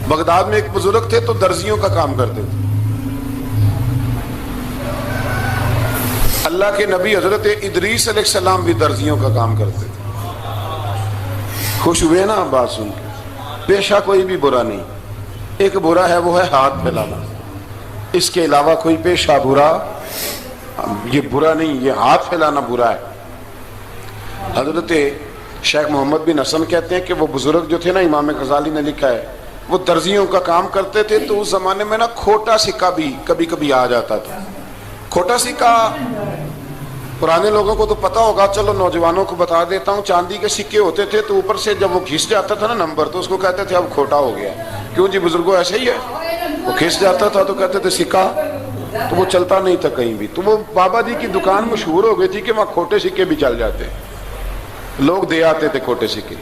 Baghdad میں ایک بزرگ تھے تو درزیوں کا کام کرتے تھے. اللہ کے نبی حضرت ادریس علیہ السلام بھی درزیوں کا کام کرتے تھے. خوش ہوئے نا بات سن کے؟ پیشہ کوئی بھی برا نہیں، ایک برا ہے وہ ہے ہاتھ پھیلانا، اس کے علاوہ کوئی پیشہ برا یہ برا نہیں، یہ ہاتھ پھیلانا برا ہے. حضرت شیخ محمد بن حسن کہتے ہیں کہ وہ بزرگ جو تھے نا، امام غزالی نے لکھا ہے، وہ درزیوں کا کام کرتے تھے. تو اس زمانے میں نا کھوٹا سکہ بھی کبھی کبھی آ جاتا تھا. کھوٹا سکہ پرانے لوگوں کو تو پتہ ہوگا، چلو نوجوانوں کو بتا دیتا ہوں. چاندی کے سکے ہوتے تھے تو اوپر سے جب وہ گھس جاتا تھا نا نمبر، تو اس کو کہتے تھے اب کھوٹا ہو گیا. کیوں جی بزرگوں ایسے ہی ہے، وہ گھس جاتا تھا تو کہتے تھے سکہ، تو وہ چلتا نہیں تھا کہیں بھی. تو وہ بابا جی کی دکان مشہور ہو گئی تھی کہ وہاں کھوٹے سکے بھی چل جاتے، لوگ دے آتے تھے کھوٹے سکے.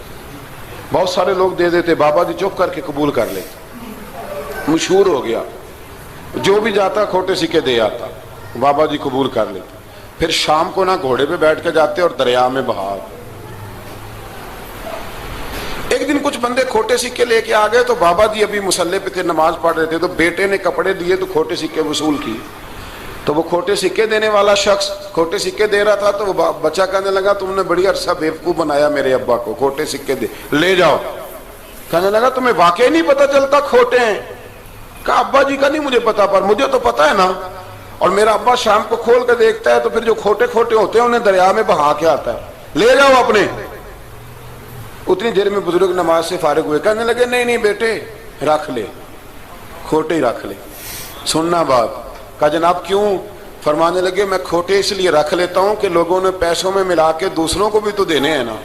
بہت سارے لوگ دے دیتے، بابا جی چپ کر کے قبول کر لیتے. مشہور ہو گیا، جو بھی جاتا کھوٹے سکے دے آتا، بابا جی قبول کر لیتے. پھر شام کو نہ گھوڑے پہ بیٹھ کے جاتے اور دریا میں بہا. ایک دن کچھ بندے کھوٹے سکے لے کے آ گئے تو بابا جی ابھی مصلے پہ تھے، نماز پڑھ رہے تھے. تو بیٹے نے کپڑے دیے تو کھوٹے سکے وصول کیے. تو وہ کھوٹے سکے دینے والا شخص کھوٹے سکے دے رہا تھا تو وہ بچہ کہنے لگا تم نے بڑی عرصہ بیوقوف بنایا میرے ابا کو، کھوٹے سکے دے لے جاؤ. کہنے لگا تمہیں واقعی نہیں پتا چلتا کھوٹے ہیں؟ کہا ابا جی کا نہیں مجھے پتا، پر مجھے تو پتا ہے نا. اور میرا ابا شام کو کھول کے دیکھتا ہے تو پھر جو کھوٹے کھوٹے ہوتے ہیں انہیں دریا میں بہا کے آتا ہے، لے جاؤ اپنے. اتنی دیر میں بزرگ نماز سے فارغ ہوئے، کہنے لگے نہیں نہیں بیٹے رکھ لے، کھوٹے ہی رکھ لے. سننا بات. کہا جناب کیوں؟ فرمانے لگے میں کھوٹے اس لیے رکھ لیتا ہوں کہ لوگوں نے پیسوں میں ملا کے دوسروں کو بھی تو دینے ہیں نا،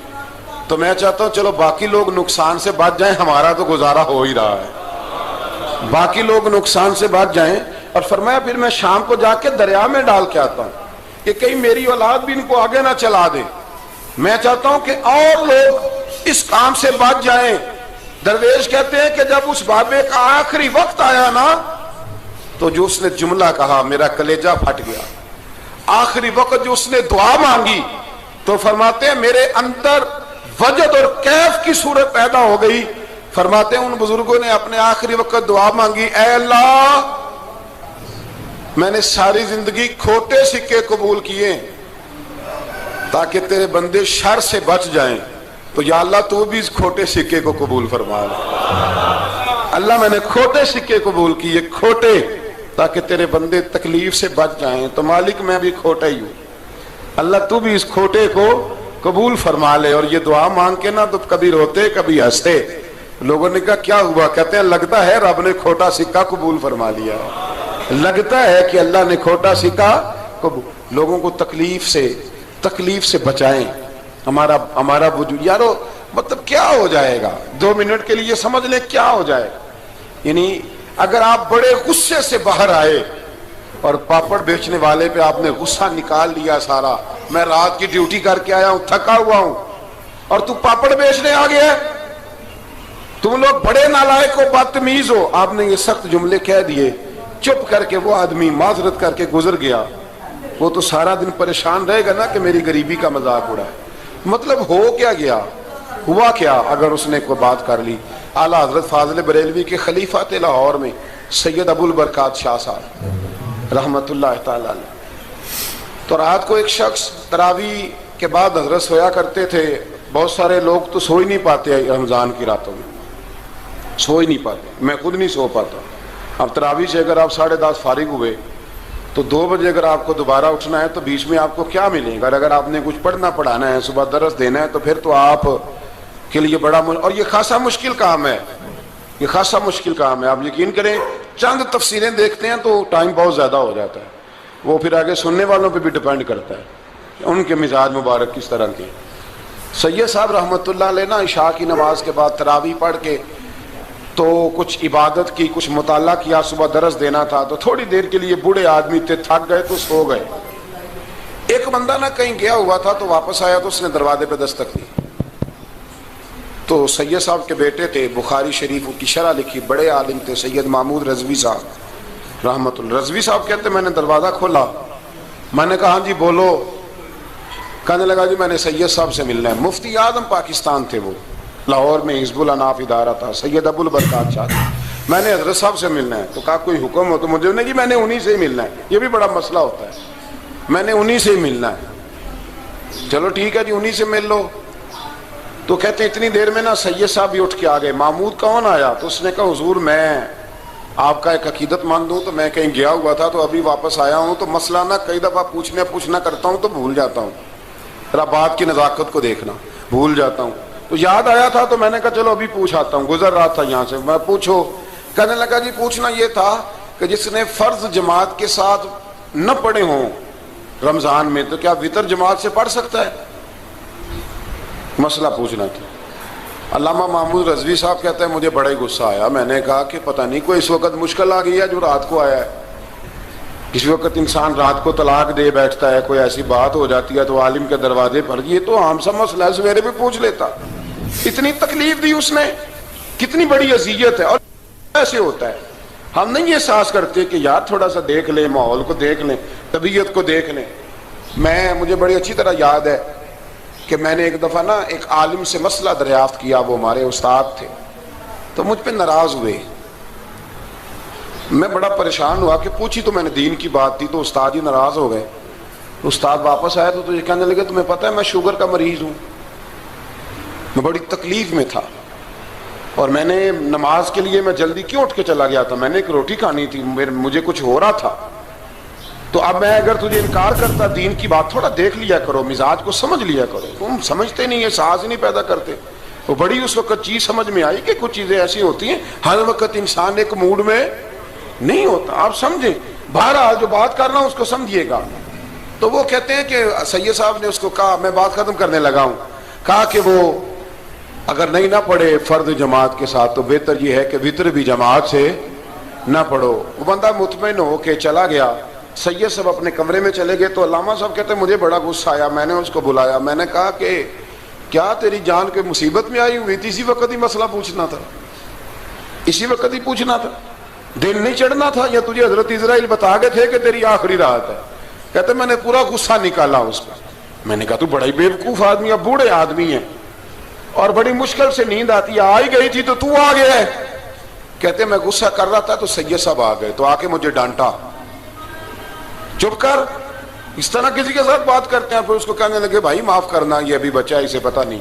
تو میں چاہتا ہوں چلو باقی لوگ نقصان سے بچ جائیں، ہمارا تو گزارا ہو ہی رہا ہے، باقی لوگ نقصان سے بچ جائیں. اور فرمایا پھر میں شام کو جا کے دریا میں ڈال کے آتا ہوں کہ کہیں میری اولاد بھی ان کو آگے نہ چلا دے. میں چاہتا ہوں کہ اور لوگ اس کام سے بچ جائیں. درویش کہتے ہیں کہ جب اس بابے کا آخری وقت آیا نا تو جو اس نے جملہ کہا میرا کلیجہ پھٹ گیا. آخری وقت جو اس نے دعا مانگی تو فرماتے ہیں میرے اندر وجد اور کیف کی صورت پیدا ہو گئی. فرماتے ہیں ان بزرگوں نے اپنے آخری وقت دعا مانگی، اے اللہ میں نے ساری زندگی کھوٹے سکے قبول کیے تاکہ تیرے بندے شر سے بچ جائیں، تو یا اللہ تو بھی اس کھوٹے سکے کو قبول فرما لے. اللہ میں نے کھوٹے سکے قبول کیے، کھوٹے، تاکہ تیرے بندے تکلیف سے بچ جائیں. تو مالک میں بھی کھوٹا ہی ہوں، اللہ تو بھی اس کھوٹے کو قبول فرما لے. اور یہ دعا مانگ کے نا تو کبھی روتے کبھی ہنستے. لوگوں نے کہا کیا ہوا؟ کہتے ہیں لگتا ہے رب نے کھوٹا سکہ قبول فرما لیا، لگتا ہے کہ اللہ نے کھوٹا سکہ قبول. لوگوں کو تکلیف سے بچائیں. ہمارا وجود یارو مطلب کیا ہو جائے گا 2 منٹ کے لیے سمجھ لیں کیا ہو جائے گا. یعنی اگر آپ بڑے غصے سے باہر آئے اور پاپڑ بیچنے والے پہ آپ نے غصہ نکال لیا سارا، میں رات کی ڈیوٹی کر کے آیا ہوں تھکا ہوا ہوں اور تو پاپڑ بیچنے آ گیا، تم لوگ بڑے نالائق ہو بدتمیز ہو، آپ نے یہ سخت جملے کہہ دیے، چپ کر کے وہ آدمی معذرت کر کے گزر گیا. وہ تو سارا دن پریشان رہے گا نا کہ میری غریبی کا مذاق اڑا ہے. مطلب ہو کیا گیا، ہوا کیا اگر اس نے کوئی بات کر لی. اعلیٰ حضرت فاضل بریلوی کے خلیفہ تھے لاہور میں سید ابو البرکات شاہ صاحب رحمت اللہ تعالی علیہ. تو رات کو ایک شخص تراویح کے بعد حضرت سویا کرتے تھے. بہت سارے لوگ تو سو ہی نہیں پاتے رمضان کی راتوں میں، سو ہی نہیں پاتے، میں خود نہیں سو پاتا. اب تراویح سے اگر آپ 10:30 فارغ ہوئے تو 2 بجے اگر آپ کو دوبارہ اٹھنا ہے تو بیچ میں آپ کو کیا ملے گا؟ اگر آپ نے کچھ پڑھنا پڑھانا ہے، صبح درس دینا ہے، تو پھر تو آپ کے لیے بڑا اور یہ خاصا مشکل کام ہے، یہ خاصا مشکل کام ہے. آپ یقین کریں چند تفسیریں دیکھتے ہیں تو ٹائم بہت زیادہ ہو جاتا ہے. وہ پھر آگے سننے والوں پہ بھی ڈیپینڈ کرتا ہے ان کے مزاج مبارک کس طرح کے. سید صاحب رحمۃ اللہ علیہ نا عشاء کی نماز کے بعد تراویح پڑھ کے تو کچھ عبادت کی، کچھ مطالعہ کیا، صبح درس دینا تھا تو تھوڑی دیر کے لیے بوڑھے آدمی تھے، تھک گئے تو سو گئے. ایک بندہ نہ کہیں گیا ہوا تھا تو واپس آیا تو اس نے دروازے پہ دستک دی. تو سید صاحب کے بیٹے تھے، بخاری شریف کی شرح لکھی، بڑے عالم تھے سید محمود رضوی صاحب رحمت اللہ. رضوی صاحب کہتے میں نے دروازہ کھولا، میں نے کہا ہاں جی بولو. کہنے لگا جی میں نے سید صاحب سے ملنا ہے. مفتی اعظم پاکستان تھے وہ، لاہور میں حزب الاناف ادارہ تھا، سید ابو البرکات شاہ. میں نے حضرت صاحب سے ملنا ہے. تو کہا کوئی حکم ہو تو مجھے نہیں کہ میں نے انہی سے ہی ملنا ہے. یہ بھی بڑا مسئلہ ہوتا ہے, میں نے انہی سے ہی ملنا ہے. چلو ٹھیک ہے جی, انہی سے مل لو. تو کہتے ہیں اتنی دیر میں نا سید صاحب بھی اٹھ کے آ گئے. محمود کون آیا؟ تو اس نے کہا حضور میں آپ کا ایک عقیدت مند ہوں, تو میں کہیں گیا ہوا تھا تو ابھی واپس آیا ہوں, تو مسئلہ نا کئی دفعہ پوچھنا کرتا ہوں تو بھول جاتا ہوں, ذرا بات کی نزاکت کو دیکھنا, بھول جاتا ہوں. تو یاد آیا تھا تو میں نے کہا چلو ابھی پوچھ آتا ہوں, گزر رہا تھا یہاں سے. میں پوچھو. کہنے لگا جی پوچھنا یہ تھا کہ جس نے فرض جماعت کے ساتھ نہ پڑھے ہوں رمضان میں, تو کیا وتر جماعت سے پڑھ سکتا ہے؟ مسئلہ پوچھنا تھا. علامہ محمود رضوی صاحب کہتا ہے مجھے بڑا ہی غصہ آیا. میں نے کہا کہ پتہ نہیں کوئی اس وقت مشکل آ گئی ہے جو رات کو آیا ہے. کسی وقت انسان رات کو طلاق دے بیٹھتا ہے, کوئی ایسی بات ہو جاتی ہے تو عالم کے دروازے پر, یہ تو عام سا مسئلہ ہے, سویرے بھی پوچھ لیتا. اتنی تکلیف دی اس نے, کتنی بڑی اذیت ہے. اور ایسے ہوتا ہے, ہم نہیں احساس کرتے کہ یار تھوڑا سا دیکھ لیں, ماحول کو دیکھ لیں, طبیعت کو دیکھ لیں. مجھے بڑی اچھی طرح یاد ہے کہ میں نے ایک دفعہ نا ایک عالم سے مسئلہ دریافت کیا, وہ ہمارے استاد تھے, تو مجھ پہ ناراض ہوئے. میں بڑا پریشان ہوا کہ پوچھی تو میں نے دین کی بات تھی, تو استاد ہی ناراض ہو گئے. استاد واپس آیا تو یہ کہنے لگے تمہیں پتہ ہے میں شوگر کا مریض ہوں. میں بڑی تکلیف میں تھا, اور میں نے نماز کے لیے میں جلدی کیوں اٹھ کے چلا گیا تھا, میں نے ایک روٹی کھانی تھی, مجھے کچھ ہو رہا تھا. تو اب میں اگر تجھے انکار کرتا, دین کی بات تھوڑا دیکھ لیا کرو, مزاج کو سمجھ لیا کرو, تم سمجھتے نہیں, احساس نہیں پیدا کرتے. وہ بڑی اس وقت چیز سمجھ میں آئی کہ کچھ چیزیں ایسی ہوتی ہیں ہر وقت انسان ایک موڈ میں نہیں ہوتا. آپ سمجھیں, بہرحال جو بات کر رہا ہوں اس کو سمجھیے گا. تو وہ کہتے ہیں کہ سید صاحب نے اس کو کہا, میں بات ختم کرنے لگا ہوں, کہا کہ وہ اگر نہیں نہ پڑھے فرض جماعت کے ساتھ تو بہتر یہ ہے کہ وتر بھی جماعت سے نہ پڑھو. وہ بندہ مطمئن ہو کے چلا گیا. سید صاحب اپنے کمرے میں چلے گئے تو علامہ صاحب کہتے ہیں مجھے بڑا غصہ آیا. میں نے اس کو بلایا, میں نے کہا کہ کیا تیری جان کے مصیبت میں آئی ہوئی تھی؟ اسی وقت ہی مسئلہ پوچھنا تھا, اسی وقت ہی پوچھنا تھا, دل نہیں چڑھنا تھا, یا تجھے حضرت اسرائیل بتا گئے تھے کہ تیری آخری رات ہے؟ کہتے میں نے پورا غصہ نکالا اس پر. میں نے کہا تو بڑا ہی بیوقوف آدمی ہے, بوڑھے آدمی ہیں, اور بڑی مشکل سے نیند آتی ہے, آ ہی گئی تھی تو آ گیا ہے. کہتے میں غصہ کر رہا تھا تو سید صاحب آ گئے, تو آ کے مجھے ڈانٹا, چپ کر, اس طرح کسی کے ساتھ بات کرتے ہیں. پھر اس کو کہنے لگے بھائی معاف کرنا, یہ ابھی بچہ ہے, اسے پتہ نہیں.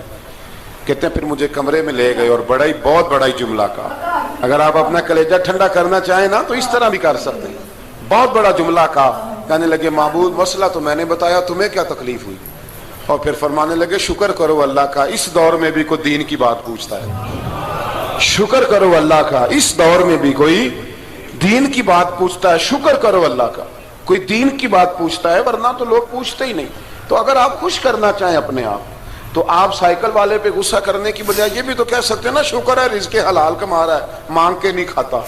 کہتے ہیں پھر مجھے کمرے میں لے گئے اور بہت بڑا ہی جملہ کہا. اگر آپ اپنا کلیجہ ٹھنڈا کرنا چاہیں نا تو اس طرح بھی کر سکتے ہیں. بہت بڑا جملہ کہا. کہنے لگے معبود مسئلہ تو میں نے بتایا, تمہیں کیا تکلیف ہوئی؟ اور پھر فرمانے لگے شکر کرو اللہ کا, اس دور میں بھی کوئی دین کی بات پوچھتا ہے. شکر کرو اللہ کا, اس دور میں بھی کوئی دین کی بات پوچھتا ہے. شکر کرو اللہ کا, کوئی دین کی بات پوچھتا ہے, ورنہ تو لوگ پوچھتے ہی نہیں. تو اگر آپ خوش کرنا چاہیں اپنے آپ, تو آپ سائیکل والے پہ غصہ کرنے کی بجائے یہ بھی تو کہہ سکتے ہیں نا شکر ہے رزق حلال کما رہا ہے, مانگ کے نہیں کھاتا,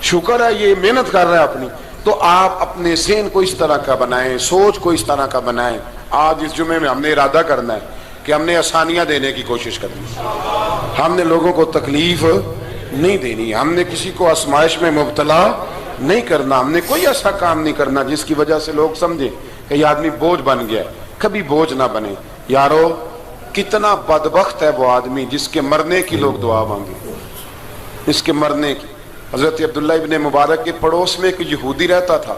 شکر ہے یہ محنت کر رہا ہے اپنی. تو آپ اپنے ذہن کو اس طرح کا بنائیں, سوچ کو اس طرح کا بنائیں. آج اس جمعے میں ہم نے ارادہ کرنا ہے کہ ہم نے آسانیاں دینے کی کوشش کرنی, ہم نے لوگوں کو تکلیف نہیں دینی, ہم نے کسی کو آزمائش میں مبتلا نہیں کرنا, ہم نے کوئی ایسا کام نہیں کرنا جس کی وجہ سے لوگ سمجھیں کہ یہ آدمی بوجھ بن گیا. کبھی بوجھ نہ بنے. یارو کتنا بدبخت ہے وہ آدمی جس کے مرنے کی لوگ دعا مانگے, اس کے مرنے کی. حضرت عبداللہ ابن مبارک کے پڑوس میں ایک یہودی رہتا تھا,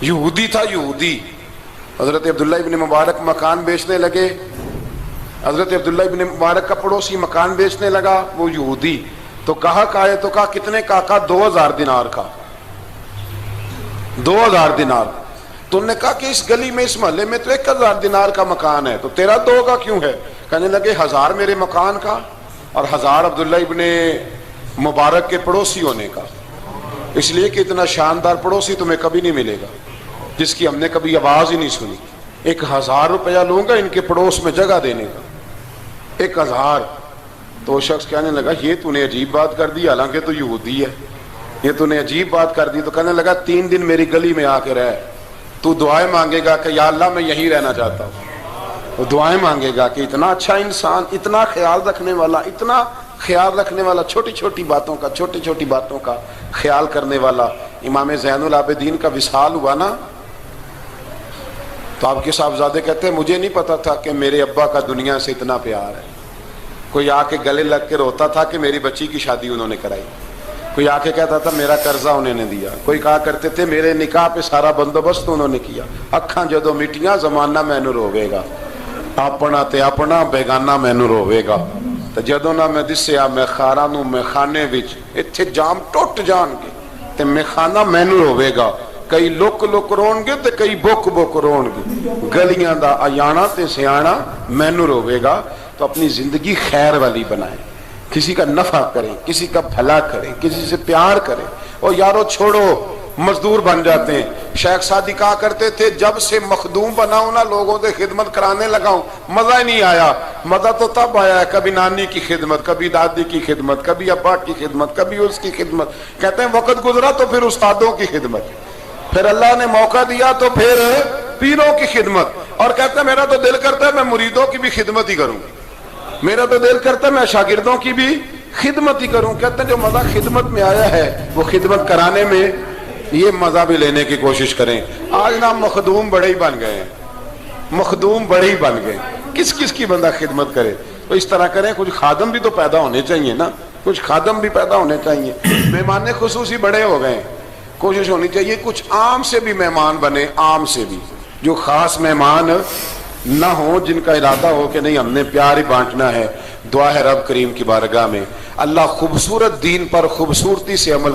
یہودی تھا, یہودی. حضرت عبداللہ ابن مبارک مکان بیچنے لگے. حضرت عبداللہ ابن مبارک کا پڑوسی مکان بیچنے لگا, وہ یہودی. تو کہا ہے, تو کہا کتنے کا؟ 2000 دینار کا. 2000 دینار. تو انہوں نے کہا کہ اس گلی میں, اس محلے میں تو 1000 دینار کا مکان ہے, تو تیرا 2 کا کیوں ہے؟ کہنے لگے 1000 میرے مکان کا اور 1000 عبداللہ ابن مبارک کے پڑوسی ہونے کا. اس لیے کہ اتنا شاندار پڑوسی تمہیں کبھی نہیں ملے گا جس کی ہم نے کبھی آواز ہی نہیں سنی. 1000 روپیہ لوں گا ان کے پڑوس میں جگہ دینے کا, 1000. تو شخص کہنے لگا یہ تو نے عجیب بات کر دی, حالانکہ تو یہودی ہے, یہ تو نے عجیب بات کر دی. تو کہنے لگا 3 دن میری گلی میں آ کے رہ, تو دعائیں مانگے گا کہ یا اللہ میں یہیں رہنا چاہتا ہوں. وہ دعائیں مانگے گا کہ اتنا اچھا انسان, اتنا خیال رکھنے والا, اتنا خیال رکھنے والا, چھوٹی چھوٹی باتوں کا خیال کرنے والا. امام زین العابدین کا وصال ہوا نا, تو آپ کے صاحبزادے کہتے ہیں مجھے نہیں پتا تھا کہ میرے ابا کا دنیا سے اتنا پیار ہے. کوئی آ کے گلے لگ کے روتا تھا کہ میری بچی کی شادی انہوں نے کرائی، کوئی آ کے کہتا تھا میرا قرضہ انہوں نے دیا، کوئی کہا کرتے تھے میرے نکاح پہ سارا بندوبست انہوں نے کیا۔ اکھاں جدوں مٹیاں زمانہ مینوں روے گا، اپنا تے اپنا بیگانہ مینوں روے گا، تے جدوں نہ میں دسیا میں خاراں نوں میں خانے وچ ایتھے جام ٹوٹ جان گے تے میں خانہ مینوں روے گا، کئی لک لک رون گے تے کئی بک بک رون گے، گلیاں دا ایانا تے سیانا مینوں روے گا۔ تو اپنی زندگی خیر والی بنائیں، کسی کا نفع کریں، کسی کا بھلا کریں، کسی سے پیار کریں۔ اور یارو چھوڑو مزدور بن جاتے ہیں۔ شیخ سعدی کہا کرتے تھے جب سے مخدوم بناؤں نا لوگوں سے خدمت کرانے لگاؤں مزہ ہی نہیں آیا۔ مزہ تو تب آیا ہے کبھی نانی کی خدمت، کبھی دادی کی خدمت، کبھی ابا کی خدمت، کبھی اس کی خدمت۔ کہتے ہیں وقت گزرا تو پھر استادوں کی خدمت، پھر اللہ نے موقع دیا تو پھر پیروں کی خدمت، اور کہتے ہیں میرا تو دل کرتا ہے میں مریدوں کی بھی خدمت ہی کروں، میرا تو دل کرتا ہے میں شاگردوں کی بھی خدمت ہی کروں۔ کہتے ہیں جو مزہ خدمت میں آیا ہے وہ خدمت کرانے میں یہ مزہ بھی لینے کی کوشش کریں۔ آج نا مخدوم بڑے ہی بن گئے ہیں، مخدوم بڑے ہی بن گئے، کس کس کی بندہ خدمت کرے؟ تو اس طرح کریں، کچھ خادم بھی تو پیدا ہونے چاہیے نا، کچھ خادم بھی پیدا ہونے چاہیے۔ مہمان خصوصی بڑے ہو گئے، کوشش ہونی چاہیے کچھ عام سے بھی مہمان بنے، عام سے بھی، جو خاص مہمان نہ ہوں، جن کا ارادہ ہو کہ نہیں ہم نے پیار ہی بانٹنا ہے۔ دعا ہے رب کریم کی بارگاہ میں اللہ خوبصورت دین پر خوبصورتی سے عمل